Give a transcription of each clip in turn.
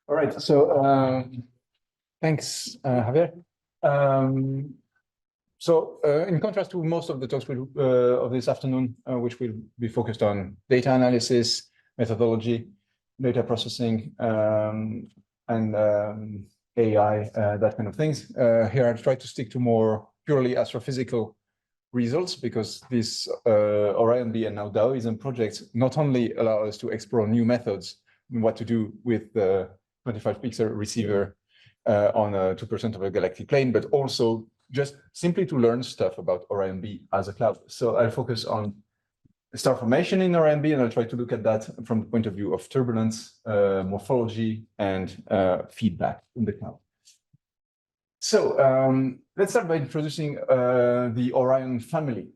All right. So thanks, Javier. In contrast to most of the talks of this afternoon, which will be focused on data analysis, methodology, data processing, and AI, that kind of things, here I've tried to stick to more purely astrophysical results, because this Orion B and now DAOISM projects not only allow us to explore new methods in what to do with the 25-pixel receiver on 2% of a galactic plane, but also just simply to learn stuff about Orion B as a cloud. So I'll focus on star formation in Orion B, and I'll try to look at that from the point of view of turbulence, morphology, and feedback in the cloud. So let's start by introducing the Orion family.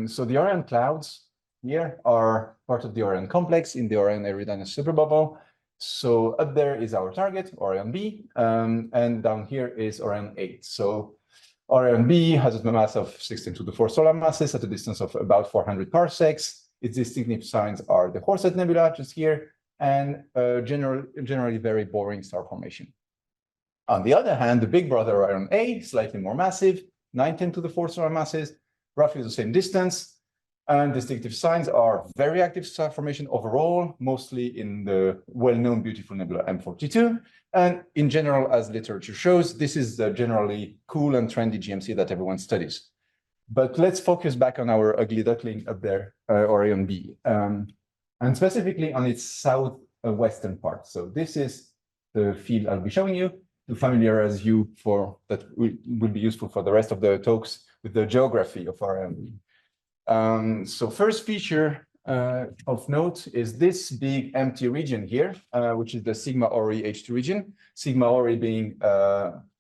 So the Orion clouds here are part of the Orion complex in the Orion Eridanus superbubble. So up there is our target, Orion B, and down here is Orion 8. So Orion B has a mass of 16 to the 4 solar masses at a distance of about 400 parsecs. Its distinctive signs are the Horsehead Nebula just here, and generally very boring star formation. On the other hand, the big brother Orion A, slightly more massive, 19 to the 4 solar masses, roughly the same distance, and distinctive signs are very active star formation overall, mostly in the well-known beautiful nebula M42. And in general, as literature shows, this is the generally cool and trendy GMC that everyone studies. But let's focus back on our ugly duckling up there, Orion B, and specifically on its southwestern part. So this is the field I'll be showing you to familiarize you for that will be useful for the rest of the talks with the geography of Orion B. So first feature of note is this big empty region here, which is the Sigma Ori H2 region. Sigma Ori being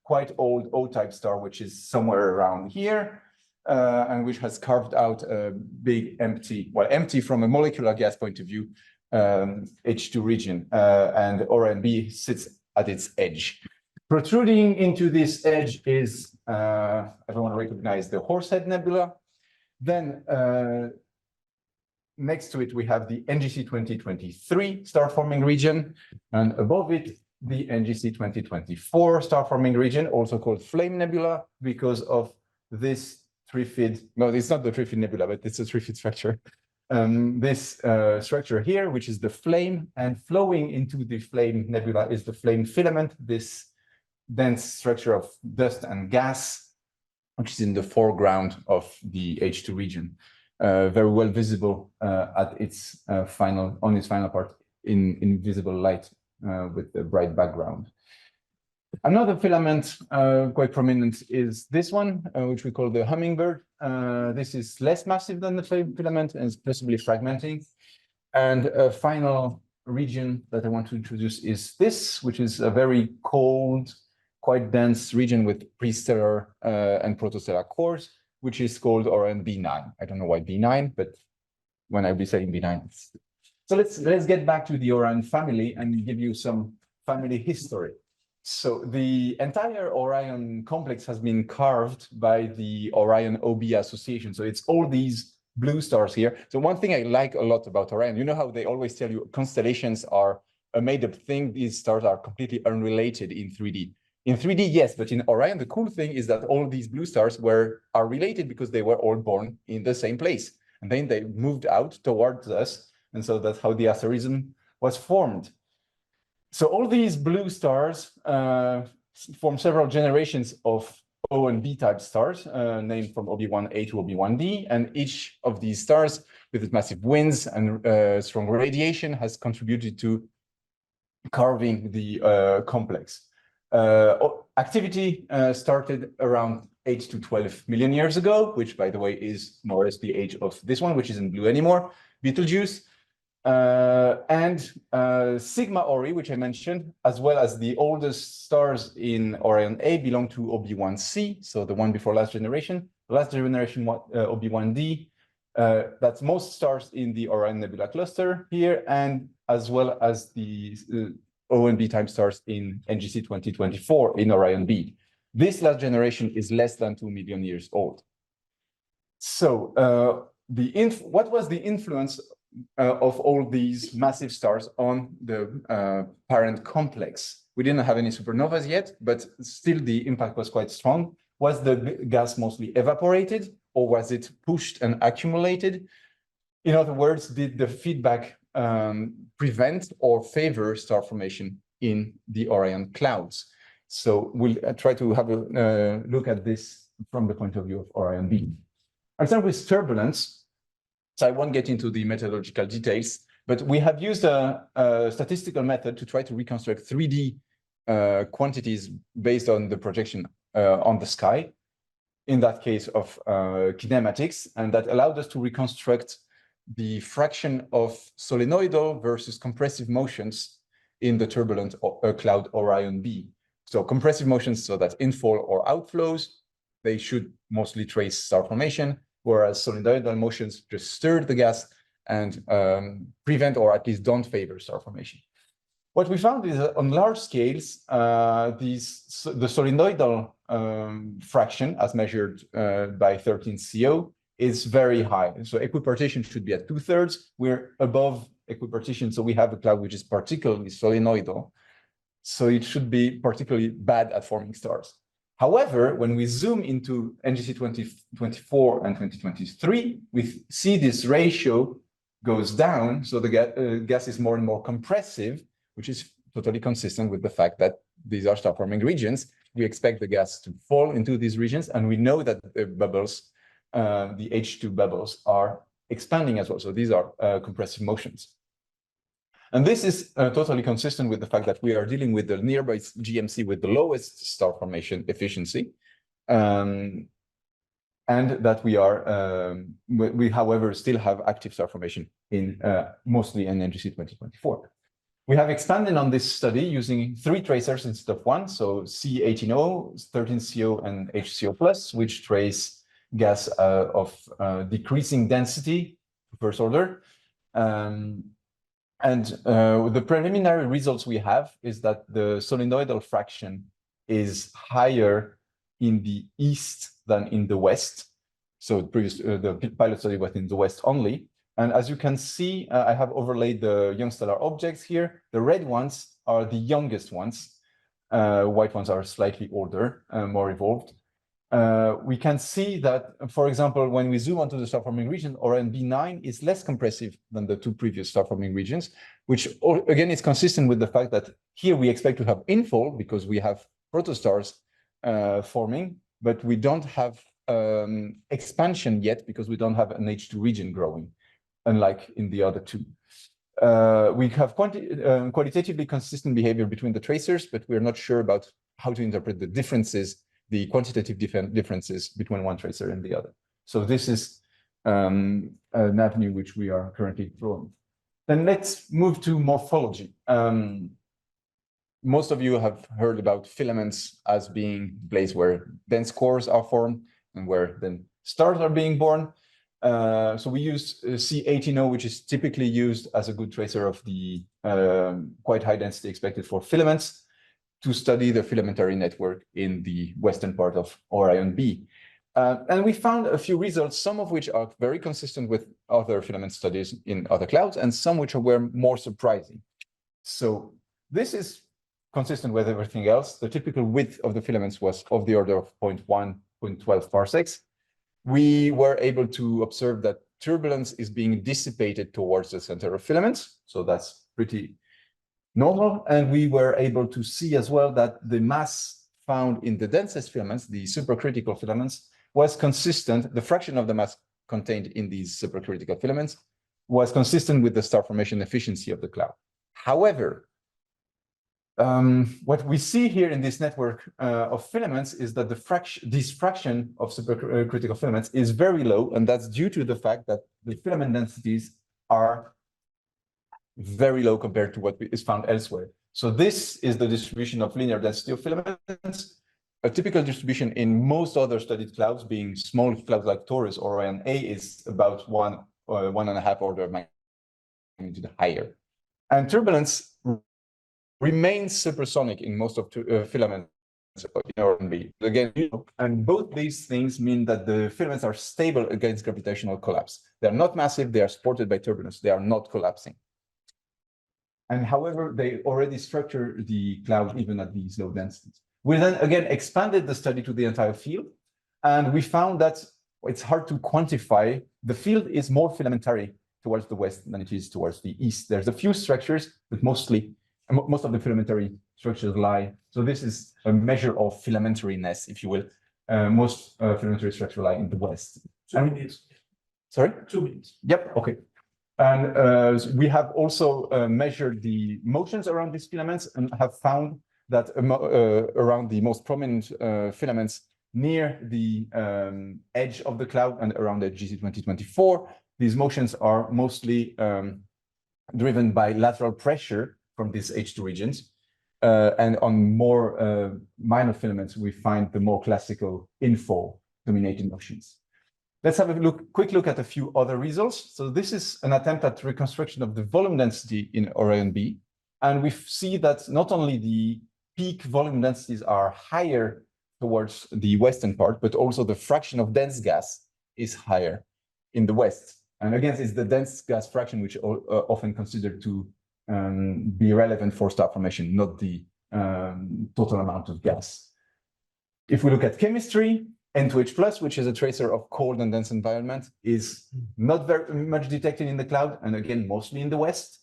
quite old O-type star, which is somewhere around here, and which has carved out a big empty, well, empty from a molecular gas point of view, H2 region, and Orion B sits at its edge. Protruding into this edge is, everyone recognize the Horsehead Nebula. Then next to it, we have the NGC 2023 star-forming region, and above it, the NGC 2024 star-forming region, also called Flame Nebula, because of this trifid. No, it's not the trifid nebula, but it's a trifid structure. This structure here, which is the flame, and flowing into the Flame Nebula is the flame filament, this dense structure of dust and gas, which is in the foreground of the H2 region, very well visible at its final part in visible light with a bright background. Another filament quite prominent is this one, which we call the hummingbird. This is less massive than the flame filament and is possibly fragmenting. And a final region that I want to introduce is this, which is a very cold, quite dense region with prestellar and protostellar cores, which is called Orion B9. I don't know why B9, but when I'll be saying B9. So let's get back to the Orion family and give you some family history. So the entire Orion complex has been carved by the Orion OB association. So it's all these blue stars here. So one thing I like a lot about Orion, you know how they always tell you constellations are a made-up thing. These stars are completely unrelated in 3D. In 3D, yes, but in Orion, the cool thing is that all these blue stars are related because they were all born in the same place. And then they moved out towards us. And so that's how the asterism was formed. So all these blue stars form several generations of O and B type stars, named from OB1A to OB1D. And each of these stars, with its massive winds and strong radiation, has contributed to carving the complex. Activity started around 8 to 12 million years ago, which, by the way, is more or less the age of this one, which isn't blue anymore, Betelgeuse. And Sigma Ori, which I mentioned, as well as the oldest stars in Orion A, belong to OB1C, so the one before last generation. Last generation OB1D, that's most stars in the Orion Nebula cluster here, and as well as the O and B type stars in NGC 2024 in Orion B. This last generation is less than 2 million years old. So what was the influence of all these massive stars on the parent complex? we didn't have any supernovas yet, but still the impact was quite strong. Was the gas mostly evaporated, or was it pushed and accumulated? In other words, did the feedback prevent or favor star formation in the Orion clouds? So we'll try to have a look at this from the point of view of Orion B. I'll start with turbulence. So I won't get into the methodological details, but we have used a statistical method to try to reconstruct 3D quantities based on the projection on the sky, in that case of kinematics, and that allowed us to reconstruct the fraction of solenoidal versus compressive motions in the turbulent cloud Orion B. So compressive motions, so that infall or outflows, they should mostly trace star formation, whereas solenoidal motions just stir the gas and prevent or at least don't favor star formation. What we found is that on large scales, the solenoidal fraction, as measured by 13CO, is very high. So equipartition should be at 2/3. We're above equipartition, so we have a cloud which is particularly solenoidal. So it should be particularly bad at forming stars. However, when we zoom into NGC 2024 and 2023, we see this ratio goes down. So the gas is more and more compressive, which is totally consistent with the fact that these are star-forming regions. We expect the gas to fall into these regions, and we know that the bubbles, the H2 bubbles, are expanding as well. So these are compressive motions. And this is totally consistent with the fact that we are dealing with the nearby GMC with the lowest star formation efficiency, and that we, however, still have active star formation in mostly in NGC 2024. We have expanded on this study using 3 tracers instead of 1, so C18O, 13CO, and HCO+, which trace gas of decreasing density, first order. The preliminary results we have is that the solenoidal fraction is higher in the east than in the west. So the pilot study was in the west only. And as you can see, I have overlaid the young stellar objects here. The red ones are the youngest ones. White ones are slightly older, more evolved. We can see that, for example, when we zoom onto the star-forming region, Orion B9 is less compressive than the 2 previous star-forming regions, which again is consistent with the fact that here we expect to have infall because we have protostars forming, but we don't have expansion yet because we don't have an H2 region growing, unlike in the other 2. We have qualitatively consistent behavior between the tracers, but we're not sure about how to interpret the differences, the quantitative differences between one tracer and the other. So this is an avenue which we are currently exploring. Then let's move to morphology. Most of you have heard about filaments as being a place where dense cores are formed and where then stars are being born. So we used C18O, which is typically used as a good tracer of the quite high density expected for filaments, to study the filamentary network in the western part of Orion B. And we found a few results, some of which are very consistent with other filament studies in other clouds, and some which were more surprising. So this is consistent with everything else. The typical width of the filaments was of the order of 0.1, 0.12 parsecs. We were able to observe that turbulence is being dissipated towards the center of filaments. So that's pretty normal. And we were able to see as well that the mass found in the densest filaments, the supercritical filaments, was consistent. The fraction of the mass contained in these supercritical filaments was consistent with the star formation efficiency of the cloud. However, what we see here in this network of filaments is that this fraction of supercritical filaments is very low, and that's due to the fact that the filament densities are very low compared to what is found elsewhere. So this is the distribution of linear density of filaments. A typical distribution in most other studied clouds, being small clouds like Taurus or Orion A, is about 1.5 order of magnitude higher. And turbulence remains supersonic in most of filaments in Orion B. Again, and both these things mean that the filaments are stable against gravitational collapse. They are not massive, they are supported by turbulence, they are not collapsing. And however, they already structure the cloud even at these low densities. We then again expanded the study to the entire field, and we found that it's hard to quantify. The field is more filamentary towards the west than it is towards the east. There's a few structures, but most of the filamentary structures lie. So this is a measure of filamentariness, if you will. Most filamentary structures lie in the west. 2 minutes. Sorry? 2 minutes. Yep, okay. And we have also measured the motions around these filaments and have found that around the most prominent filaments near the edge of the cloud and around the GC 2024, these motions are mostly driven by lateral pressure from these H2 regions. And on more minor filaments, we find the more classical infall dominating motions. Let's have a quick look at a few other results. So this is an attempt at reconstruction of the volume density in Orion B. And we see that not only the peak volume densities are higher towards the western part, but also the fraction of dense gas is higher in the west. And again, it's the dense gas fraction which often considered to be relevant for star formation, not the total amount of gas. If we look at chemistry, N2H+, which is a tracer of cold and dense environment, is not very much detected in the cloud, and again, mostly in the west.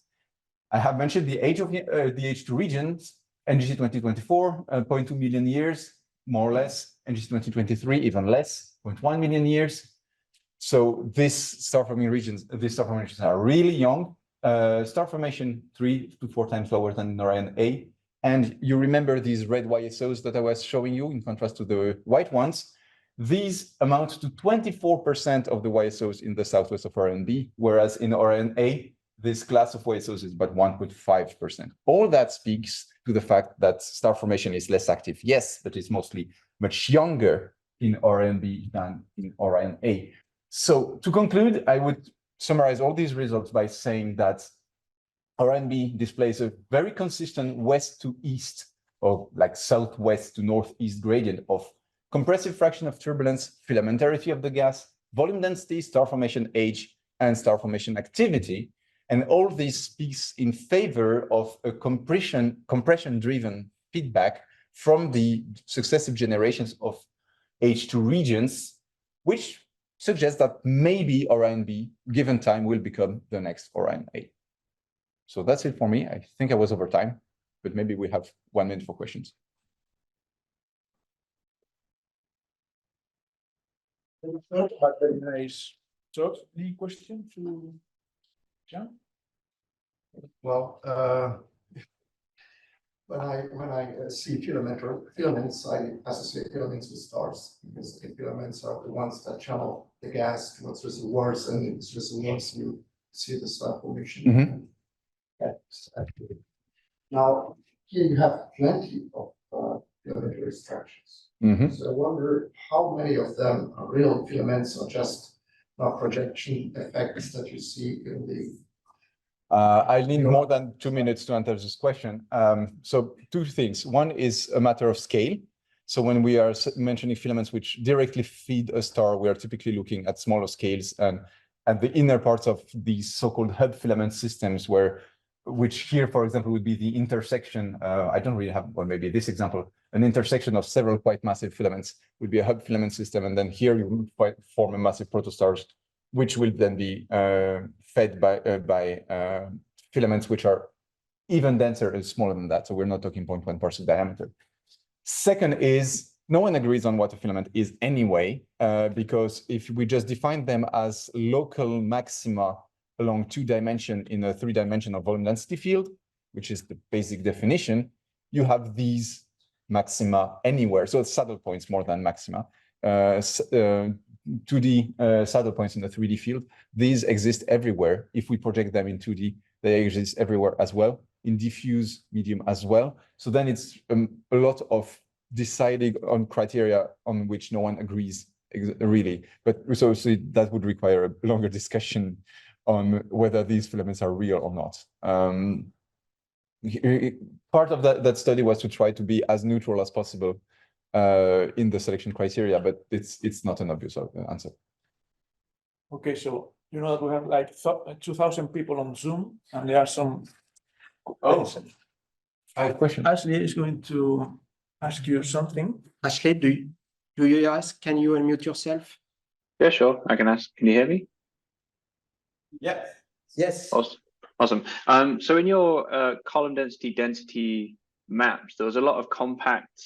I have mentioned the age of the H2 regions, NGC 2024, 0.2 million years, more or less. NGC 2023, even less, 0.1 million years. So these star forming regions are really young. Star formation 3 to 4 times lower than in Orion A. And you remember these red YSOs that I was showing you in contrast to the white ones. These amount to 24% of the YSOs in the southwest of Orion B, whereas in Orion A, this class of YSOs is about 1.5%. All that speaks to the fact that star formation is less active. Yes, but it's mostly much younger in Orion B than in Orion A. So to conclude, I would summarize all these results by saying that Orion B displays a very consistent west to east, or like southwest to northeast gradient of compressive fraction of turbulence, filamentarity of the gas, volume density, star formation age, and star formation activity. And all this speaks in favor of a compression-driven feedback from the successive generations of H2 regions, which suggests that maybe Orion B, given time, will become the next Orion A. So that's it for me. I think I was over time, but maybe we have 1 minute for questions. Very nice. So, any question to John? Well, when I see filaments, I associate filaments with stars because the filaments are the ones that channel the gas towards reservoirs, and in these reservoirs you see the star formation. Mm-hmm. Now, here you have plenty of filamentary structures. Mm-hmm. So I wonder how many of them are real filaments or just projection effects that you see in the. I need more than 2 minutes to answer this question. So 2 things. One is a matter of scale. So when we are mentioning filaments which directly feed a star, we are typically looking at smaller scales and at the inner parts of these so-called hub filament systems, which here, for example, would be the intersection. I don't really have, well, maybe this example, an intersection of several quite massive filaments would be a hub filament system. And then here you would form a massive protostars, which will then be fed by filaments which are even denser and smaller than that. So we're not talking 0.1 parsec diameter. Second is, no one agrees on what a filament is anyway, because if we just define them as local maxima along 2 dimensions in a 3-dimensional volume density field, which is the basic definition, you have these maxima anywhere. So it's saddle points more than maxima. 2D saddle points in the 3D field. These exist everywhere. If we project them in 2D, they exist everywhere as well, in diffuse medium as well. So then it's a lot of deciding on criteria on which no one agrees really. But so that would require a longer discussion on whether these filaments are real or not. Part of that study was to try to be as neutral as possible in the selection criteria, but it's not an obvious answer. Okay, so you know that we have like 2,000 people on Zoom, and there are some Oh, I have a question. Ashley is going to ask you something. Ashley, do you hear us? Can you unmute yourself? Yeah, sure. I can ask. Can you hear me? Yeah. Yes. Awesome. So in your column density maps, there was a lot of compact,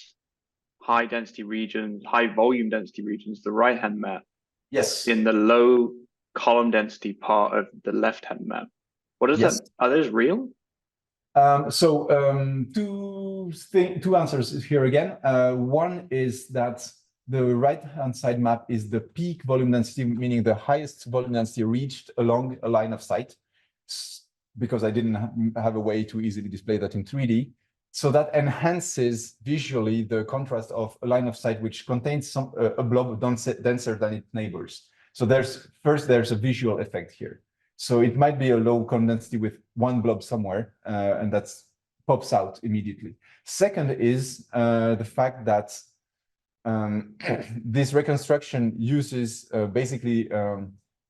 high density regions, high volume density regions, the right-hand map, Yes. in the low column density part of the left-hand map. What is Yes. that? Are those real? Two answers here again. One is that the right-hand side map is the peak volume density, meaning the highest volume density reached along a line of sight, because I didn't have a way to easily display that in 3D. So that enhances visually the contrast of a line of sight which contains a blob denser than its neighbors. So there's a visual effect here. So it might be a low column density with one blob somewhere, and that pops out immediately. Second is the fact that this reconstruction uses basically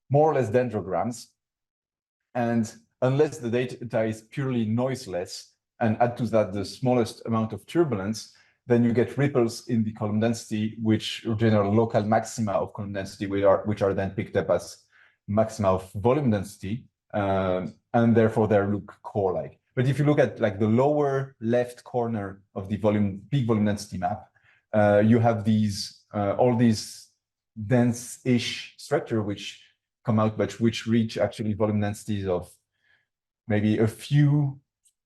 more or less dendrograms. And unless the data is purely noiseless, and add to that the smallest amount of turbulence, then you get ripples in the column density, which generate local maxima of column density, which are then picked up as maxima of volume density, and therefore they look core-like. But if you look at like the lower left corner of the peak volume density map, you have these all these dense-ish structure which come out, but which reach actually volume densities of maybe a few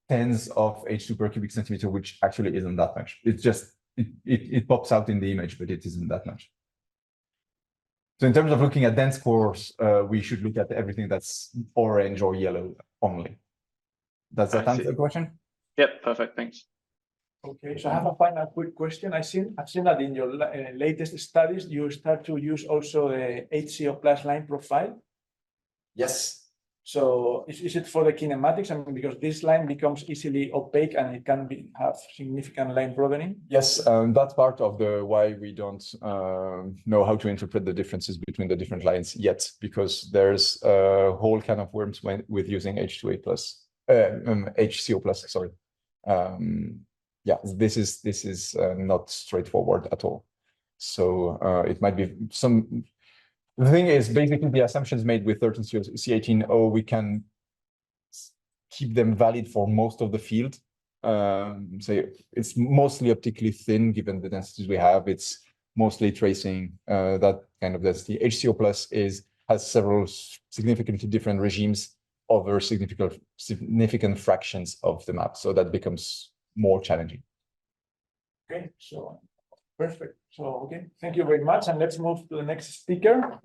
tens of H2 per cubic centimeter, which actually isn't that much. It's just, it pops out in the image, but it isn't that much. So in terms of looking at dense cores, we should look at everything that's orange or yellow only. Does that answer the question? Yep, perfect, thanks. Okay, so I have a final quick question. I've seen that in your latest studies, you start to use also the HCO plus line profile. Yes. So is it for the kinematics? I mean, because this line becomes easily opaque and it can have significant line broadening. Yes, that's part of the why we don't know how to interpret the differences between the different lines yet, because there's a whole can of worms with using H2A plus, HCO plus. Sorry. Yeah, this is not straightforward at all. So it might be some. The thing is, basically, the assumptions made with 13C18O, we can keep them valid for most of the field. So it's mostly optically thin, given the densities we have. It's mostly tracing that kind of density. HCO plus has several significantly different regimes over significant fractions of the map. So that becomes more challenging. Okay, so perfect. So, okay, thank you very much. And let's move to the next speaker.